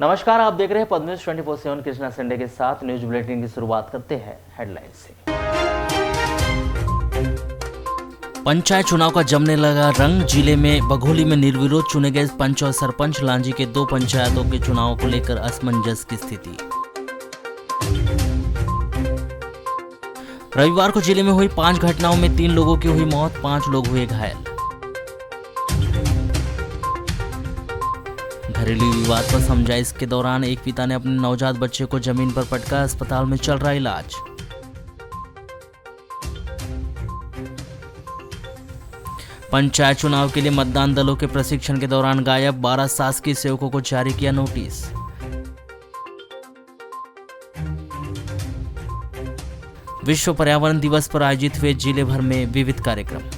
नमस्कार, आप देख रहे हैं पद्मन्यूज 24/7 कृष्णा संडे के साथ। न्यूज बुलेटिन की शुरुआत करते हैं हेडलाइन से। पंचायत चुनाव का जमने लगा रंग। जिले में बघोली में निर्विरोध चुने गए पंच और सरपंच। लांजी के 2 पंचायतों के चुनाव को लेकर असमंजस की स्थिति। रविवार को जिले में हुई 5 घटनाओं में 3 लोगों की हुई मौत, 5 लोग हुए घायल। घरेलू विवाद पर समझाइश के दौरान एक पिता ने अपने नवजात बच्चे को जमीन पर पटका, अस्पताल में चल रहा इलाज। पंचायत चुनाव के लिए मतदान दलों के प्रशिक्षण के दौरान गायब 12 शासकीय सेवकों को जारी किया नोटिस। विश्व पर्यावरण दिवस पर आयोजित हुए जिले भर में विविध कार्यक्रम।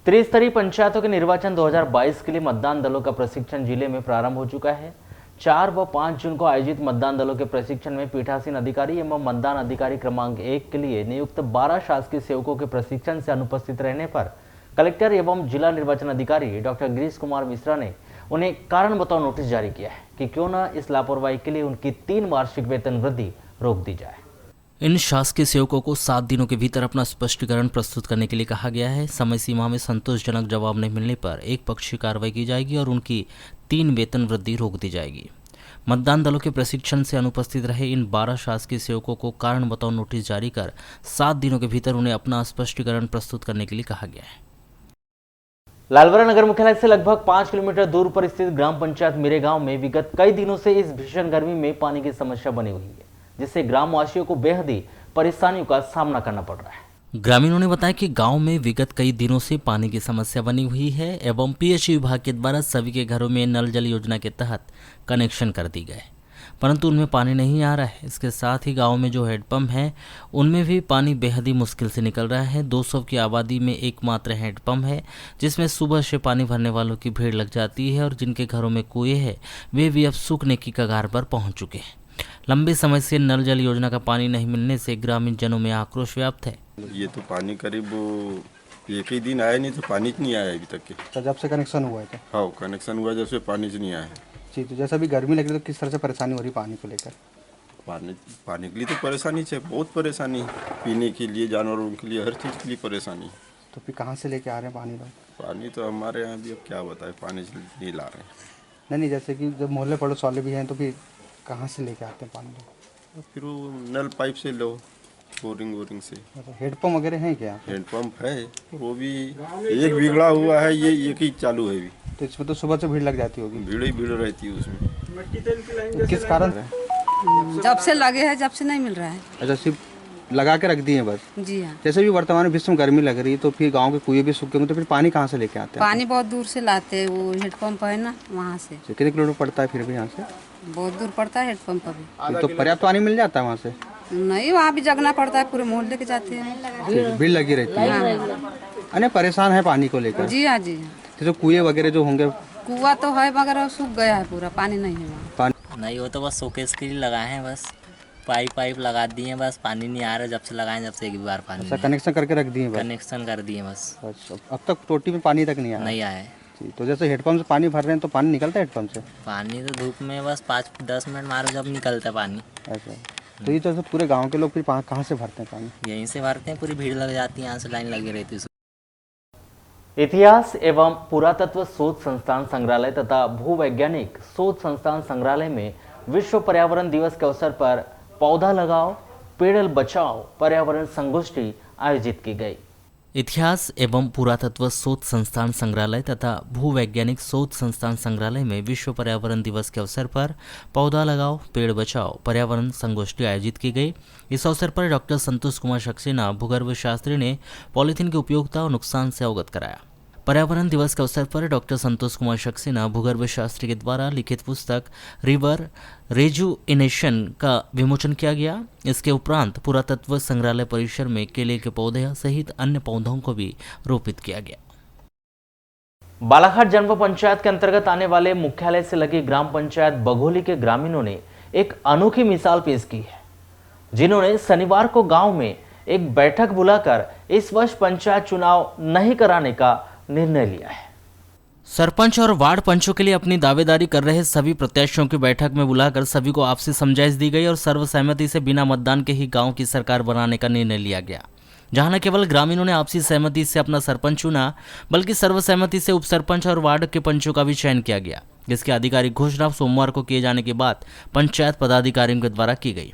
त्रिस्तरीय पंचायतों के निर्वाचन 2022 के लिए मतदान दलों का प्रशिक्षण जिले में प्रारंभ हो चुका है। 4 व 5 जून को आयोजित मतदान दलों के प्रशिक्षण में पीठासीन अधिकारी एवं मतदान अधिकारी क्रमांक 1 के लिए नियुक्त 12 शासकीय सेवकों के प्रशिक्षण से अनुपस्थित रहने पर कलेक्टर एवं जिला निर्वाचन अधिकारी डॉक्टर गिरीश कुमार मिश्रा ने उन्हें कारण बताओ नोटिस जारी किया है कि क्यों न इस लापरवाही के लिए उनकी 3 वार्षिक वेतन वृद्धि रोक दी जाए। इन शासकीय सेवकों को 7 दिनों के भीतर अपना स्पष्टीकरण प्रस्तुत करने के लिए कहा गया है। समय सीमा में संतोषजनक जवाब नहीं मिलने पर एक पक्षीय कार्रवाई की जाएगी और उनकी 3 वेतन वृद्धि रोक दी जाएगी। मतदान दलों के प्रशिक्षण से अनुपस्थित रहे इन 12 शासकीय सेवकों को कारण बताओ नोटिस जारी कर 7 दिनों के भीतर उन्हें अपना स्पष्टीकरण प्रस्तुत करने के लिए कहा गया है। लालबरा नगर मुख्यालय से लगभग 5 किलोमीटर दूर पर स्थित ग्राम पंचायत मेरे गांव में विगत कई दिनों से इस भीषण गर्मी में पानी की समस्या बनी हुई है, जिससे ग्रामवासियों को बेहद ही परेशानियों का सामना करना पड़ रहा है। ग्रामीणों ने बताया कि गांव में विगत कई दिनों से पानी की समस्या बनी हुई है एवं पीएचई विभाग के द्वारा सभी के घरों में नल जल योजना के तहत कनेक्शन कर दी गए, परंतु उनमें पानी नहीं आ रहा है। इसके साथ ही गांव में जो हैंडपंप हैं उनमें भी पानी बेहद ही मुश्किल से निकल रहा है। 200 की आबादी में एकमात्र हैंडपंप है, जिसमें सुबह से पानी भरने वालों की भीड़ लग जाती है और जिनके घरों में कुएं हैं वे भी अब सूखने की कगार पर पहुंच चुके हैं। लंबे समय से नल जल योजना का पानी नहीं मिलने से ग्रामीण जनों में आक्रोश व्याप्त है। ये तो पानी करीब 1 ही दिन आया नहीं, तो पानी नहीं आया अभी तक के। तो जब से कनेक्शन हुआ है तो? हाँ, कनेक्शन हुआ जब से पानी नहीं आया है जी। तो जैसा भी गर्मी लग रही है तो किस तरह से परेशानी हो रही है पानी को लेकर? पानी के लिए तो परेशानी है, बहुत परेशानी, पीने के लिए, जानवरों के लिए, हर चीज़ के लिए परेशानी। तो फिर कहाँ से लेके आ रहे हैं पानी लोग? पानी तो हमारे यहाँ भी अब क्या बताए, पानी नहीं ला रहे हैं। नहीं, जैसे कि जब मोहल्ले पड़ोस वाले भी हैं तो फिर कहाँ से लेके आते हैं पानी लोग? फिर वो नल पाइप से लो, बोरिंग से। हेडपम्प वगैरह हैं क्या? हैंडपम्प है, वो भी एक बिगड़ा हुआ है, ये एक ही चालू है अभी। तो इसमें तो सुबह से भीड़ लग जाती होगी? भीड़ ही भीड़ रहती है उसमें। तो किस कारण? जब से लगे है, जब से नहीं मिल रहा है। अच्छा, सिर्फ लगा के रख दिए बस? जी हाँ। जैसे भी वर्तमान विश्व में गर्मी लग रही है तो फिर गाँव के कुएं भी सूखे होंगे, तो फिर पानी कहाँ से लेके आते हैं? पानी बहुत दूर से लाते हैं, वो हेडपम्प है ना वहाँ से। कितने किलोमीटर पड़ता है फिर भी यहाँ से? बहुत दूर पड़ता है हेडपम्प अभी। तो पर्याप्त पानी मिल जाता है वहाँ से? नहीं, वहाँ भी जगना पड़ता है, पूरे मोहल्ले के जाते हैं। भीड़ लगी रहती है। अरे परेशान है पानी को लेकर? जी हाँ, जी हाँ। जैसे कुएं वगैरह जो होंगे? कुआं तो है मगर सूख गया है पूरा, पानी नहीं है वहाँ। नहीं, वो तो बस शोकेस के लिए लगाए हैं, बस पाइप लगा दिए हैं, बस पानी नहीं आ रहा। जब से लगाए जब से एक बार पानी। अच्छा, कनेक्शन करके रख दिए? कनेक्शन कर दिए बस। अच्छा, अब तक टोटी में पानी तक नहीं आया? नहीं आया है। तो जैसे हेडपम्प से पानी भर रहे हैं तो पानी निकलता है हेडपम्प से? पानी तो धूप में बस 5-10 मिनट मारो जब निकलता है पानी। अच्छा, तो ये तो पूरे गांव के लोग फिर कहाँ से भरते हैं पानी? यहीं से भरते हैं, पूरी भीड़ लग जाती है, यहाँ से लाइन लगी रहती है। इतिहास एवं पुरातत्व शोध संस्थान संग्रहालय तथा भूवैज्ञानिक शोध संस्थान संग्रहालय में विश्व पर्यावरण दिवस के अवसर पर पौधा लगाओ पेड़ बचाओ पर्यावरण संगोष्ठी आयोजित की गई। इतिहास एवं पुरातत्व शोध संस्थान संग्रहालय तथा भूवैज्ञानिक शोध संस्थान संग्रहालय में विश्व पर्यावरण दिवस के अवसर पर पौधा लगाओ पेड़ बचाओ पर्यावरण संगोष्ठी आयोजित की गई। इस अवसर पर डॉक्टर संतोष कुमार सक्सेना भूगर्भ शास्त्री ने पॉलीथीन की उपयोगिता और नुकसान से अवगत कराया। पर्यावरण दिवस के अवसर पर डॉक्टर संतोष कुमार सक्सेना भूगर्भ शास्त्री के द्वारा लिखित पुस्तक रिवर रेजुइनेशन का विमोचन किया गया। इसके उपरांत पुरातत्व संग्रहालय परिसर में केले के पौधे सहित अन्य पौधों को भी रोपित किया गया। बालाघाट जनपद पंचायत के अंतर्गत आने वाले मुख्यालय से लगी ग्राम पंचायत बघोली के ग्रामीणों ने एक अनोखी मिसाल पेश की है, जिन्होंने शनिवार को गांव में एक बैठक बुलाकर इस वर्ष पंचायत चुनाव नहीं कराने का निर्णय लिया है। सरपंच और वार्ड पंचों के लिए अपनी दावेदारी कर रहे सभी प्रत्याशियों की बैठक में बुलाकर सभी को आपसी समझाइश दी गई और सर्वसहमति से बिना मतदान के ही गांव की सरकार बनाने का निर्णय लिया गया, जहां न केवल ग्रामीणों ने आपसी सहमति से अपना सरपंच चुना बल्कि सर्वसहमति से उपसरपंच और वार्ड के पंचों का भी चयन किया गया, जिसकी आधिकारिक घोषणा सोमवार को किए जाने के बाद पंचायत पदाधिकारियों के द्वारा की गई।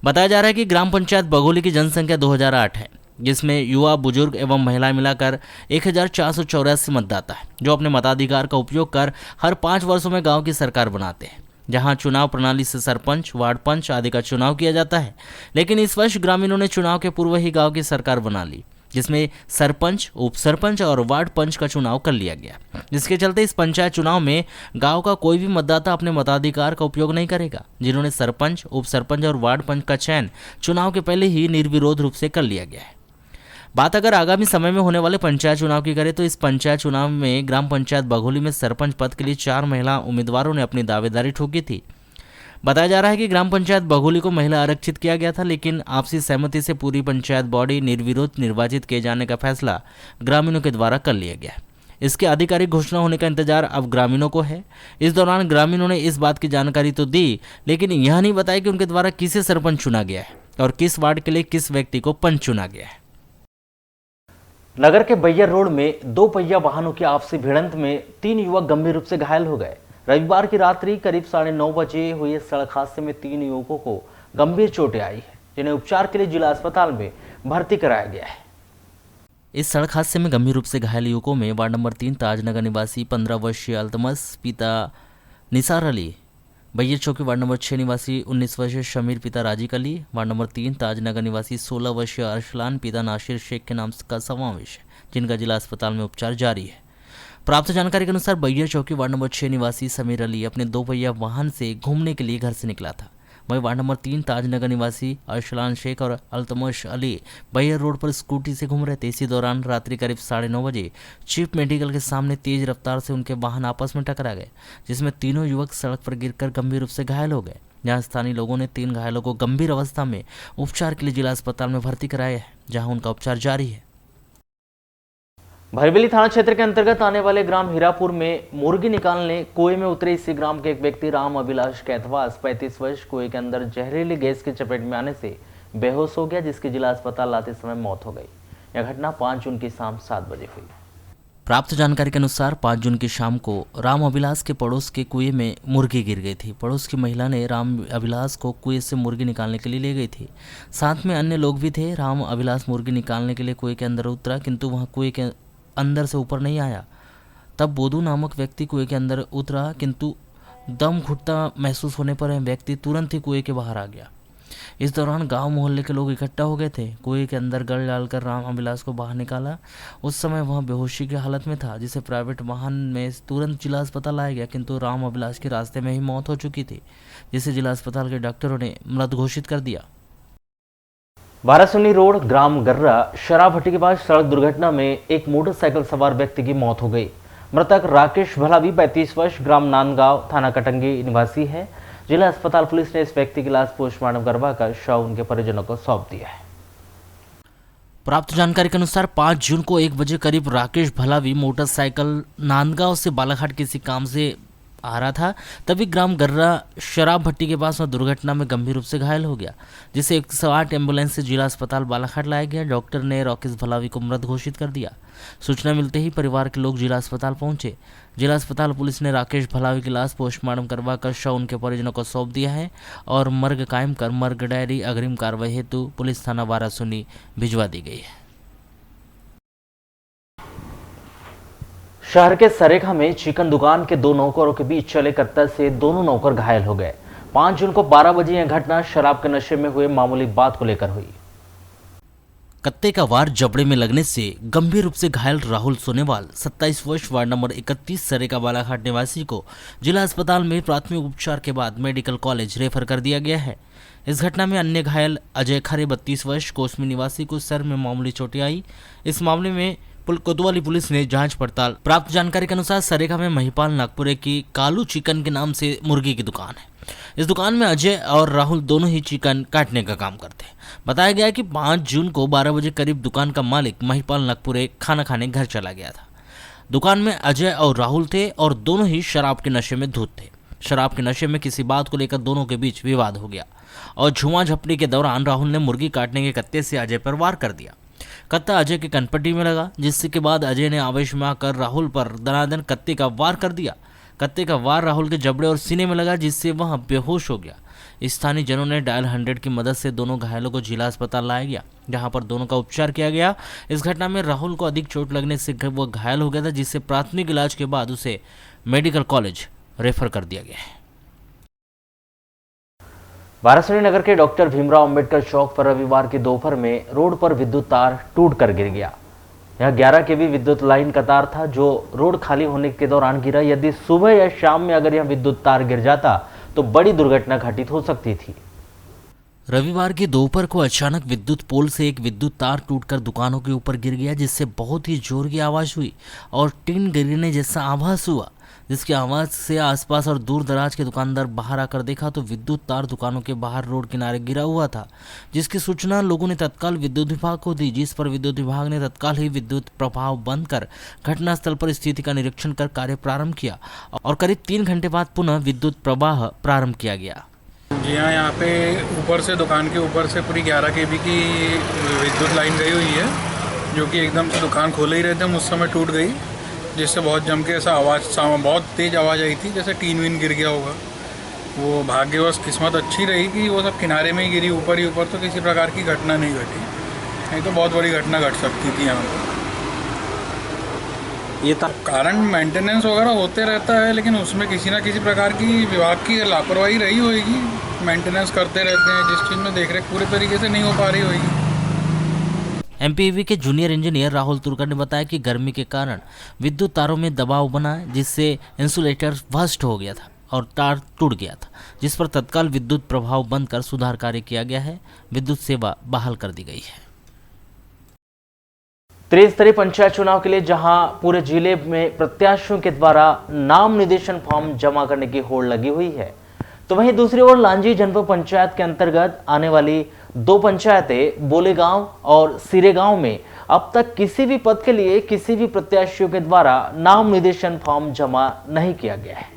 बताया जा रहा है कि ग्राम पंचायत बघोली की जनसंख्या 2008 है, जिसमें युवा, बुजुर्ग एवं महिलाएं मिलाकर 1484 मतदाता है, जो अपने मताधिकार का उपयोग कर हर 5 वर्षों में गांव की सरकार बनाते हैं, जहां चुनाव प्रणाली से सरपंच, वार्ड पंच आदि का चुनाव किया जाता है। लेकिन इस वर्ष ग्रामीणों ने चुनाव के पूर्व ही गांव की सरकार बना ली, जिसमें सरपंच, उप सरपंच और वार्ड पंच का चुनाव कर लिया गया, जिसके चलते इस पंचायत चुनाव में गांव का कोई भी मतदाता अपने मताधिकार का उपयोग नहीं करेगा, जिन्होंने सरपंच, उप सरपंच और वार्ड पंच का चयन चुनाव के पहले ही निर्विरोध रूप से कर लिया गया है। बात अगर आगामी समय में होने वाले पंचायत चुनाव की करें तो इस पंचायत चुनाव में ग्राम पंचायत बघोली में सरपंच पद के लिए 4 महिला उम्मीदवारों ने अपनी दावेदारी ठोकी थी। बताया जा रहा है कि ग्राम पंचायत बघोली को महिला आरक्षित किया गया था, लेकिन आपसी सहमति से पूरी पंचायत बॉडी निर्विरोध निर्वाचित किए जाने का फैसला ग्रामीणों के द्वारा कर लिया गया। इसकी आधिकारिक घोषणा होने का इंतजार अब ग्रामीणों को है। इस दौरान ग्रामीणों ने इस बात की जानकारी तो दी, लेकिन यह नहीं बताया कि उनके द्वारा किसे सरपंच चुना गया है और किस वार्ड के लिए किस व्यक्ति को पंच चुना गया है। नगर के बैयर रोड में 2 पहिया वाहनों की आपसी भिड़ंत में 3 युवक गंभीर रूप से घायल हो गए। रविवार की रात्रि करीब 9:30 बजे हुए सड़क हादसे में 3 युवकों को गंभीर चोटें आई है, जिन्हें उपचार के लिए जिला अस्पताल में भर्ती कराया गया है। इस सड़क हादसे में गंभीर रूप से घायल युवकों में वार्ड नंबर 3 ताजनगर निवासी 15 वर्षीय अल्तमस पिता निसार अली, बैयर चौकी वार्ड नंबर 6 निवासी 19 वर्षीय शमीर पिता राजिक अली, वार्ड नंबर 3 ताजनगर निवासी 16 वर्षीय अरसलान पिता नासिर शेख के नाम का समावेश है, जिनका जिला अस्पताल में उपचार जारी है। प्राप्त जानकारी के अनुसार बैयर चौकी वार्ड नंबर 6 निवासी समीर अली अपने 2 पहिया वाहन से घूमने के लिए घर से निकला था। वहीं वार्ड नंबर 3 ताजनगर निवासी अरसलान शेख और अल्तमश अली बैयर रोड पर स्कूटी से घूम रहे थे। इसी दौरान रात्रि करीब 9:30 बजे चीफ मेडिकल के सामने तेज रफ्तार से उनके वाहन आपस में टकरा गए, जिसमें तीनों युवक सड़क पर गिरकर गंभीर रूप से घायल हो गए। जहां स्थानीय लोगों ने 3 घायलों को गंभीर अवस्था में उपचार के लिए जिला अस्पताल में भर्ती कराया है, जहाँ उनका उपचार जारी है। भरवेली थाना क्षेत्र के अंतर्गत आने वाले ग्राम हीरापुर में मुर्गी निकालने कुएं में उतरे इसी ग्राम के एक व्यक्ति राम अभिलाष कैथवास 35 वर्ष कुएं के अंदर जहरीली गैस की चपेट में आने से बेहोश हो गया, जिसकी जिला अस्पताल लाते समय मौत हो गई। यह घटना 5 जून की शाम 7 बजे हुई। प्राप्त जानकारी के अनुसार 5 जून की शाम को राम अभिलाष के पड़ोस के कुएं में मुर्गी गिर गई थी। पड़ोस की महिला ने राम अभिलाष को कुएं से मुर्गी निकालने के लिए ले गई थी। साथ में अन्य लोग भी थे। राम अभिलाष मुर्गी निकालने के लिए कुएं के अंदर उतरा, किंतु वहाँ कुएं के अंदर से ऊपर नहीं आया। तब बोधू नामक व्यक्ति कुएं के अंदर उतरा, किंतु दम घुटता महसूस होने पर व्यक्ति तुरंत ही कुएं के बाहर आ गया। इस दौरान गांव मोहल्ले के लोग इकट्ठा हो गए थे। कुएं के अंदर गल डालकर राम अभिलाष को बाहर निकाला। उस समय वह बेहोशी की हालत में था, जिसे प्राइवेट वाहन में तुरंत जिला अस्पताल लाया गया, किंतु राम अभिलाष की रास्ते में ही मौत हो चुकी थी, जिसे जिला अस्पताल के डॉक्टरों ने मृत घोषित कर दिया। बारासुनी रोड ग्राम गर्रा शराब भट्टी के पास सड़क दुर्घटना में एक मोटरसाइकिल सवार व्यक्ति की मौत हो गई। मृतक राकेश भलावी 35 वर्ष ग्राम नांदगांव थाना कटंगी निवासी है। जिला अस्पताल पुलिस ने इस व्यक्ति की लाश पोस्टमार्टम करवाकर शव उनके परिजनों को सौंप दिया है। प्राप्त जानकारी के अनुसार 5 जून को 1 बजे करीब राकेश भलावी मोटरसाइकिल नांदगांव से बालाघाट किसी काम से आ रहा था, तभी ग्राम गर्रा शराब भट्टी के पास वह दुर्घटना में गंभीर रूप से घायल हो गया, जिसे 108 एम्बुलेंस से जिला अस्पताल बालाघाट लाया गया। डॉक्टर ने राकेश भलावी को मृत घोषित कर दिया। सूचना मिलते ही परिवार के लोग जिला अस्पताल पहुंचे। जिला अस्पताल पुलिस ने राकेश भलावी की लाश पोस्टमार्टम करवाकर शव उनके परिजनों को सौंप दिया है और मर्ग कायम कर मर्ग डायरी अग्रिम कार्रवाई हेतु पुलिस थाना बारासुनी भिजवा दी गई है। शहर के सरेखा में चिकन दुकान के 2 नौकरों के बीच चले कत्ल से दोनों नौकर घायल हो गए। 5 जून को 12 बजे यह घटना शराब के नशे में हुए मामूली बात को लेकर हुई। कत्ते का वार जबड़े में लगने से गंभीर रूप से घायल राहुल सोनेवाल 27 वर्ष वार्ड नंबर 31 सरेका बालाघाट निवासी को जिला अस्पताल में प्राथमिक उपचार के बाद मेडिकल कॉलेज रेफर कर दिया गया है। इस घटना में अन्य घायल अजय खरे 32 वर्ष कोसमी निवासी को सर में मामूली चोटें आई। इस मामले में कोतवाली पुलिस ने जांच पड़ताल। प्राप्त जानकारी के अनुसार सरेगा में महिपाल नागपुरे की कालू चिकन के नाम से मुर्गी की दुकान है। इस दुकान में अजय और राहुल दोनों ही चिकन काटने का काम करते हैं। बताया गया कि 5 जून को 12 बजे करीब दुकान का मालिक महिपाल नागपुरे खाना खाने घर चला गया था। दुकान में अजय और राहुल थे और दोनों ही शराब के नशे में धुत थे। शराब के नशे में किसी बात को लेकर दोनों के बीच विवाद हो गया और झुमा झपटी के दौरान राहुल ने मुर्गी काटने के कत्ते से अजय पर वार कर दिया। कत्ता अजय के कनपट्टी में लगा, जिसके बाद अजय ने आवेश में आकर राहुल पर दनादन कत्ते का वार कर दिया। कत्ते का वार राहुल के जबड़े और सीने में लगा, जिससे वह बेहोश हो गया। स्थानीय जनों ने डायल 100 की मदद से दोनों घायलों को जिला अस्पताल लाया गया, जहां पर दोनों का उपचार किया गया। इस घटना में राहुल को अधिक चोट लगने से वह घायल हो गया था, जिससे प्राथमिक इलाज के बाद उसे मेडिकल कॉलेज रेफर कर दिया गया है। वाराणसी नगर के डॉक्टर भीमराव अंबेडकर चौक पर रविवार की दोपहर में रोड पर विद्युत तार टूटकर गिर गया। यह 11 केवी विद्युत लाइन का तार था जो रोड खाली होने के दौरान गिरा। यदि सुबह या शाम में अगर यह विद्युत तार गिर जाता तो बड़ी दुर्घटना घटित हो सकती थी। रविवार की दोपहर को अचानक विद्युत पोल से एक विद्युत तार टूटकर दुकानों के ऊपर गिर गया, जिससे बहुत ही जोर की आवाज हुई और टीन गिरने जैसा आभास हुआ, जिसकी आवाज से आसपास और दूर दराज के दुकानदार बाहर आकर देखा तो विद्युत तार दुकानों के बाहर रोड किनारे गिरा हुआ था, जिसकी सूचना लोगों ने तत्काल विद्युत विभाग को दी, जिस पर विद्युत विभाग ने तत्काल ही विद्युत प्रवाह बंद कर घटनास्थल पर स्थिति का निरीक्षण कर कार्य प्रारंभ किया और करीब 3 घंटे बाद पुनः विद्युत प्रवाह प्रारंभ किया गया। जी हाँ, यहाँ पे ऊपर से दुकान के ऊपर से पूरी 11 केवी की विद्युत लाइन गई हुई है, जो कि एकदम से दुकान खोले ही रहते हम उस समय टूट गई, जिससे बहुत जम के ऐसा बहुत तेज़ आवाज़ आई थी, जैसे टीन वीन गिर गया होगा। वो भाग्यवश किस्मत अच्छी रही कि वो सब किनारे में ही गिरी, ऊपर ही ऊपर, तो किसी प्रकार की घटना नहीं घटी, नहीं तो बहुत बड़ी घटना घट सकती थी यहाँ पर। ये कारण मेंटेनेंस वगैरह होते रहता है, लेकिन उसमें किसी ना किसी प्रकार की विभाग की लापरवाही रही होगी। मेंटेनेंस करते रहते हैं, जिस चीज़ में देखरेख पूरे तरीके से नहीं हो पा रही होगी। एमपीवी के जूनियर इंजीनियर राहुल तुर्कर ने बताया कि गर्मी के कारण विद्युत तारों में दबाव बना, जिससे इंसुलेटर बस्ट हो गया था और तार टूट गया था, जिस पर तत्काल विद्युत प्रवाह बंद कर सुधार कार्य किया गया है। विद्युत सेवा बहाल कर दी गई है। त्रिस्तरीय पंचायत चुनाव के लिए जहां पूरे जिले में प्रत्याशियों के द्वारा नाम निर्देशन फॉर्म जमा करने की होड़ लगी हुई है, तो वहीं दूसरी ओर लांजी जनपद पंचायत के अंतर्गत आने वाली 2 पंचायतें बोलेगांव और सिरेगांव में अब तक किसी भी पद के लिए किसी भी प्रत्याशियों के द्वारा नाम निर्देशन फॉर्म जमा नहीं किया गया है।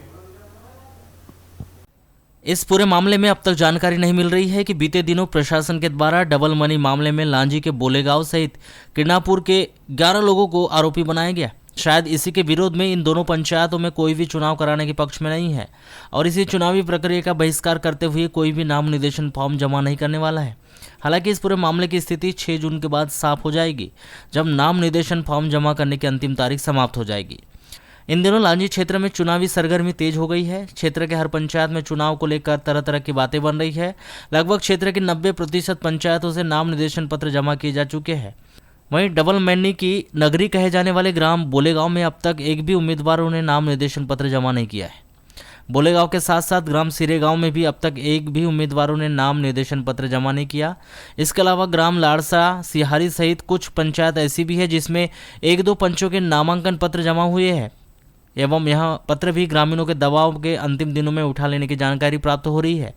इस पूरे मामले में अब तक जानकारी नहीं मिल रही है कि बीते दिनों प्रशासन के द्वारा डबल मनी मामले में लांजी के बोलेगांव सहित किरनापुर के 11 लोगों को आरोपी बनाया गया। शायद इसी के विरोध में इन दोनों पंचायतों में कोई भी चुनाव कराने के पक्ष में नहीं है और इसी चुनावी प्रक्रिया का बहिष्कार करते हुए कोई भी नाम निर्देशन फॉर्म जमा नहीं करने वाला है। हालांकि इस पूरे मामले की स्थिति 6 जून के बाद साफ हो जाएगी, जब नाम निर्देशन फॉर्म जमा करने की अंतिम तारीख समाप्त हो जाएगी। इन दिनों लांजी क्षेत्र में चुनावी सरगर्मी तेज हो गई है। क्षेत्र के हर पंचायत में चुनाव को लेकर तरह तरह की बातें बन रही है। लगभग क्षेत्र की 90% पंचायतों से नाम निर्देशन पत्र जमा किए जा चुके हैं। वहीं डबल मैनी की नगरी कहे जाने वाले ग्राम बोलेगांव में अब तक एक भी उम्मीदवारों ने नाम निर्देशन पत्र जमा नहीं किया है। बोलेगांव के साथ साथ ग्राम सिरेगांव में भी अब तक एक भी उम्मीदवारों ने नाम निर्देशन पत्र जमा नहीं किया। इसके अलावा ग्राम लाड़सा, सिहारी सहित कुछ पंचायत ऐसी भी है जिसमें 1-2 पंचों के नामांकन पत्र जमा हुए हैं एवं यह पत्र भी ग्रामीणों के दबाव के अंतिम दिनों में उठा लेने की जानकारी प्राप्त हो रही है।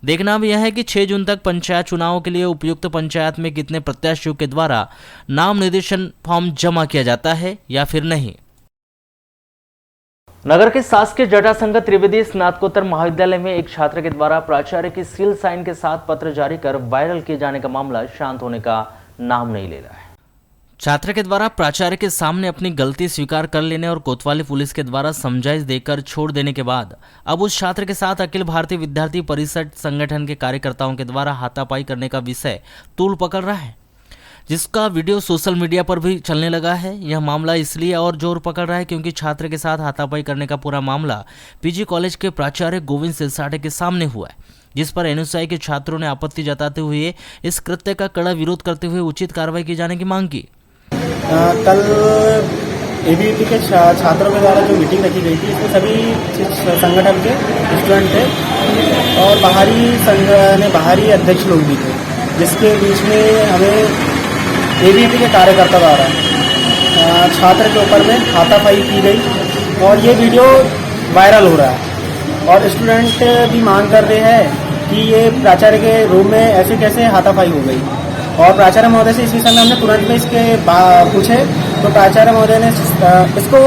देखना अब यह है कि 6 जून तक पंचायत चुनाव के लिए उपयुक्त पंचायत में कितने प्रत्याशियों के द्वारा नाम निर्देशन फॉर्म जमा किया जाता है या फिर नहीं। नगर के शासकीय जटाशंकर त्रिवेदी स्नातकोत्तर महाविद्यालय में एक छात्र के द्वारा प्राचार्य की सील साइन के साथ पत्र जारी कर वायरल किए जाने का मामला शांत होने का नाम नहीं ले रहा है। छात्र के द्वारा प्राचार्य के सामने अपनी गलती स्वीकार कर लेने और कोतवाली पुलिस के द्वारा समझाइश देकर छोड़ देने के बाद अब उस छात्र के साथ अखिल भारतीय विद्यार्थी परिषद संगठन के कार्यकर्ताओं के द्वारा हाथापाई करने का विषय तूल पकड़ रहा है, जिसका वीडियो सोशल मीडिया पर भी चलने लगा है। यह मामला इसलिए और जोर पकड़ रहा है क्योंकि छात्र के साथ हाथापाई करने का पूरा मामला पीजी कॉलेज के प्राचार्य गोविंद सिलसाटे के सामने हुआ है, जिस पर एनएसयूआई के छात्रों ने आपत्ति जताते हुए इस कृत्य का कड़ा विरोध करते हुए उचित कार्रवाई की जाने की मांग की। कल एबीवीपी के छात्रों के द्वारा जो मीटिंग रखी गई थी, इसमें सभी संगठन के स्टूडेंट थे और बाहरी अध्यक्ष लोग भी थे, जिसके बीच में हमें एबीवीपी के कार्यकर्ता द्वारा छात्र के ऊपर में हाथापाई की गई और ये वीडियो वायरल हो रहा है और स्टूडेंट भी मांग कर रहे हैं कि ये प्राचार्य के रूम में ऐसे कैसे हाथापाई हो गई और प्राचार्य महोदय से इस विषय में हमने तुरंत में इसके पूछे तो प्राचार्य महोदय ने इसको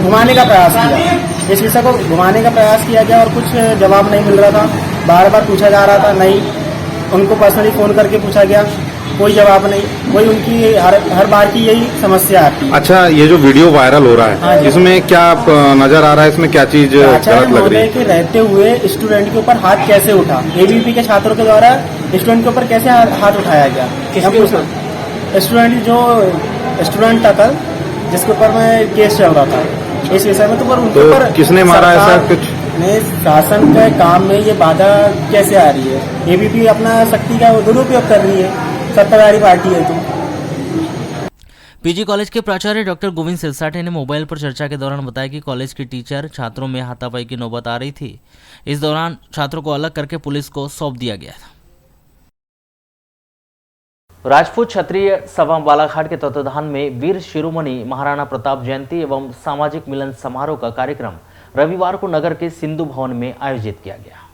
घुमाने का प्रयास किया, इस विषय को घुमाने का प्रयास किया गया और कुछ जवाब नहीं मिल रहा था। बार बार पूछा जा रहा था, नहीं, उनको पर्सनली फ़ोन करके पूछा गया, कोई जवाब नहीं। वही उनकी हर बार की यही समस्या आती है। अच्छा, ये जो वीडियो वायरल हो रहा है, हाँ जी। इसमें क्या नजर आ रहा है, इसमें क्या चीज प्राचार्य गलत लग रही महोदय है? के रहते हुए स्टूडेंट के ऊपर हाथ कैसे उठा, एबीवीपी के छात्रों के द्वारा स्टूडेंट के ऊपर कैसे हाथ उठाया गया? स्टूडेंट जो स्टूडेंट था कल, जिसके ऊपर में केस चल रहा था, इस विषय में तो पर उनके ऊपर किसने मारा ऐसा कुछ? शासन के काम में ये बाधा कैसे आ रही है? एबीवीपी अपना शक्ति का दुरुपयोग कर रही है, सत्ताधारी पार्टी है तो। पीजी कॉलेज के प्राचार्य डॉक्टर गोविंद सिरसाटे ने मोबाइल पर चर्चा के दौरान बताया कि कॉलेज की टीचर छात्रों में हाथापाई की नौबत आ रही थी। इस दौरान छात्रों को अलग करके पुलिस को सौंप दिया गया था। राजपूत क्षत्रिय सभा बालाघाट के तत्वाधान में वीर शिरोमणि महाराणा प्रताप जयंती एवं सामाजिक मिलन समारोह का कार्यक्रम रविवार को नगर के सिंधु भवन में आयोजित किया गया।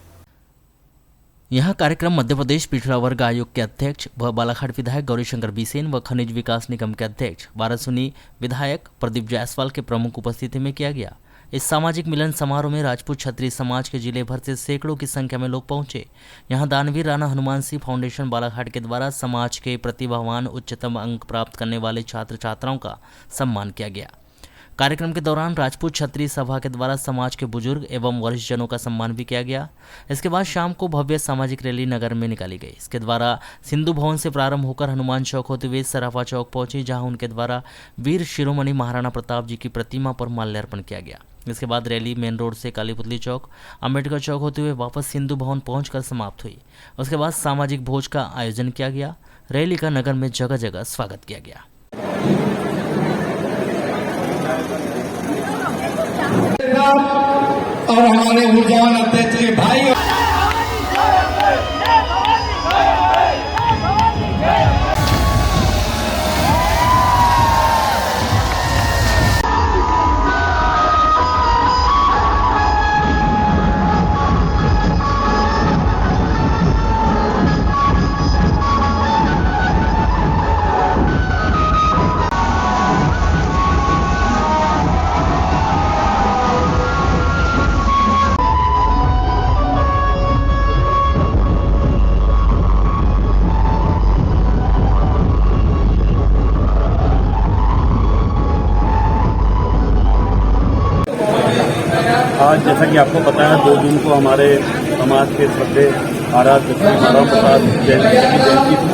यह कार्यक्रम मध्य प्रदेश पिछड़ा वर्ग आयोग के अध्यक्ष व बालाघाट विधायक गौरीशंकर बिसेन व खनिज विकास निगम के अध्यक्ष वारासुनी विधायक प्रदीप जायसवाल के प्रमुख उपस्थिति में किया गया। इस सामाजिक मिलन समारोह में राजपूत क्षत्रिय समाज के जिले भर से सैकड़ों की संख्या में लोग पहुंचे। यहां दानवीर राणा हनुमान सिंह फाउंडेशन बालाघाट के द्वारा समाज के प्रतिभावान उच्चतम अंक प्राप्त करने वाले छात्र छात्राओं का सम्मान किया गया। कार्यक्रम के दौरान राजपूत क्षत्रिय सभा के द्वारा समाज के बुजुर्ग एवं वरिष्ठ जनों का सम्मान भी किया गया। इसके बाद शाम को भव्य सामाजिक रैली नगर में निकाली गई। इसके द्वारा सिंधु भवन से प्रारंभ होकर हनुमान चौक होते हुए सराफा चौक पहुंची, जहां उनके द्वारा वीर शिरोमणि महाराणा प्रताप जी की प्रतिमा पर माल्यार्पण किया गया। इसके बाद रैली मेन रोड से कालीपुतली चौक, अम्बेडकर चौक होते हुए वापस सिंधु भवन पहुंचकर समाप्त हुई। उसके बाद सामाजिक भोज का आयोजन किया गया। रैली का नगर में जगह जगह स्वागत किया गया। और हमारे ऊर्जावान अध्यक्ष के भाई आज जैसा कि आपको पता है 2 जून को हमारे समाज के श्रद्धेय आराध्य महाराणा प्रताप जयंती की जयंती थी।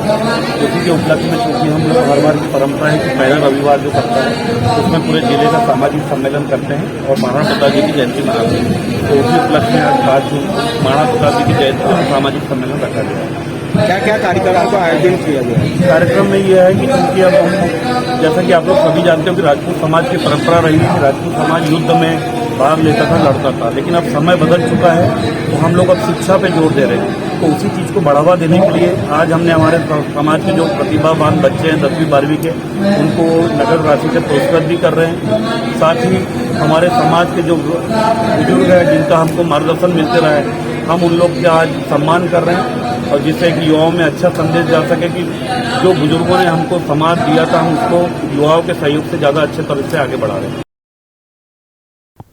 उसी के उपलक्ष्य में चूँकि हम लोग हर बार की परंपरा है कि पहला रविवार जो करता है उसमें पूरे जिले का सामाजिक सम्मेलन करते हैं और महाराणा प्रताप जी की जयंती मनाते हैं। तो उसी उपलक्ष्य में आज 5 जून को महाराणा प्रताप जी की जयंती और सामाजिक सम्मेलन रखा गया है। क्या क्या कार्यक्रम का आयोजन किया गया? कार्यक्रम में यह है कि क्योंकि अब हम जैसा कि आप लोग सभी जानते हो कि राजपूत समाज की परंपरा रही है कि राजपूत समाज युद्ध में भाग लेता था, लड़ता था, लेकिन अब समय बदल चुका है तो हम लोग अब शिक्षा पे जोर दे रहे हैं। तो उसी चीज़ को बढ़ावा देने के लिए आज हमने हमारे समाज के जो प्रतिभावान बच्चे हैं 10वीं 12वीं के, उनको नगद राशि से पुरस्कृत भी कर रहे हैं। साथ ही हमारे समाज के जो बुजुर्ग हैं जिनका हमको मार्गदर्शन मिलते रहे, हम उन लोग का आज सम्मान कर रहे हैं और जिससे कि युवाओं में अच्छा संदेश जा सके कि जो बुजुर्गों ने हमको समाज दिया था हम उसको युवाओं के सहयोग से ज़्यादा अच्छे तरह से आगे बढ़ा रहे हैं।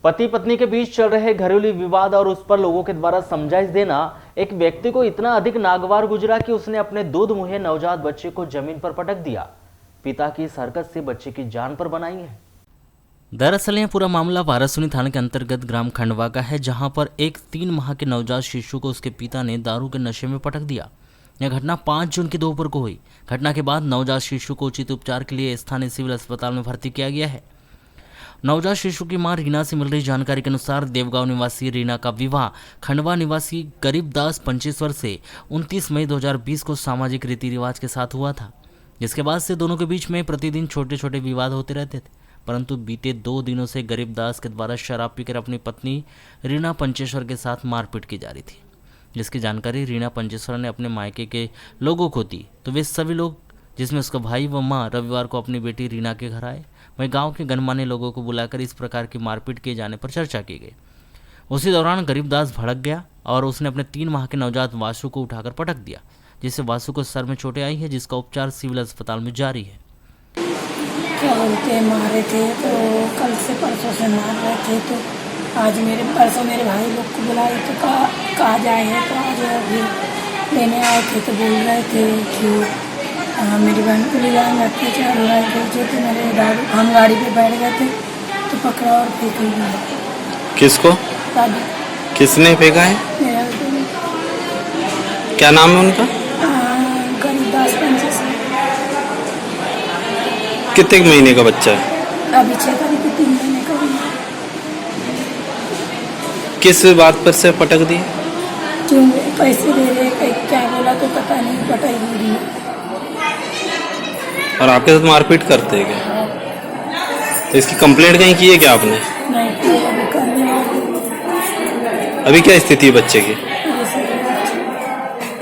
पति पत्नी के बीच चल रहे घरेलू विवाद और उस पर लोगों के द्वारा समझाइश देना एक व्यक्ति को इतना अधिक नागवार गुजरा कि उसने अपने दूध मुहे नवजात बच्चे को जमीन पर पटक दिया। पिता की इस हरकत से बच्चे की जान पर बनाई है। दरअसल यह पूरा मामला वारासुनी थाने के अंतर्गत ग्राम खंडवा का है, जहां पर एक 3 माह के नवजात शिशु को उसके पिता ने दारू के नशे में पटक दिया। यह घटना 5 जून की दोपहर को हुई। घटना के बाद नवजात शिशु को उचित उपचार के लिए स्थानीय सिविल अस्पताल में भर्ती किया गया है। नवजात शिशु की मां रीना से मिल रही जानकारी के अनुसार देवगांव निवासी रीना का विवाह खंडवा निवासी गरीबदास 25 वर्ष से 29 मई 2020 को सामाजिक रीति रिवाज के साथ हुआ था, जिसके बाद से दोनों के बीच में प्रतिदिन छोटे छोटे विवाद होते रहते थे। परंतु बीते 2 दिनों से गरीबदास के द्वारा शराब पीकर अपनी पत्नी रीना पंचेश्वर के साथ मारपीट की जा रही थी, जिसकी जानकारी रीना पंचेश्वर ने अपने मायके के लोगों को दी। तो वे सभी लोग, जिसमें उसका भाई व मां, रविवार को अपनी बेटी रीना के घर आए। वहीं गांव के गणमान्य लोगों को बुलाकर इस प्रकार की मारपीट किए जाने पर चर्चा की गई। उसी दौरान गरीबदास भड़क गया और उसने अपने 3 माह के नवजात वासु को उठाकर पटक दिया, जिससे वासु को सर में चोटें आई है, जिसका उपचार सिविल अस्पताल में जारी है। क्या बोलते हैं मारे थे, तो कल से परसों से मार रहे थे। तो आज परसों मेरे भाई लोग को बुलाए तो कहा जाए है, तो आज अभी लेने आए थे तो बोल रहे थे कि मेरी बहन को ले जाएंगे, अत्याचार हो रहा है। तो मेरे हम गाड़ी पे बैठ गए थे तो पकड़ा और फेंक दिया। किसको? दादी। किसने फेंका है? मेरा क्या नाम है उनका? गरीबदास पंचे से। कितने महीने का बच्चा है? अभी 6 तारीख को 3 महीने का हुआ। किस बात पर से पटक दी? क्यों पैसे दे रहे, क्या बोला तो पता नहीं, पटाई हो रही है। और आपके साथ मारपीट करते हैं क्या? तो इसकी कंप्लेंट कहीं की है क्या आपने? नहीं, अभी करने वाली। अभी क्या स्थिति है बच्चे की?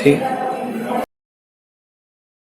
ठीक।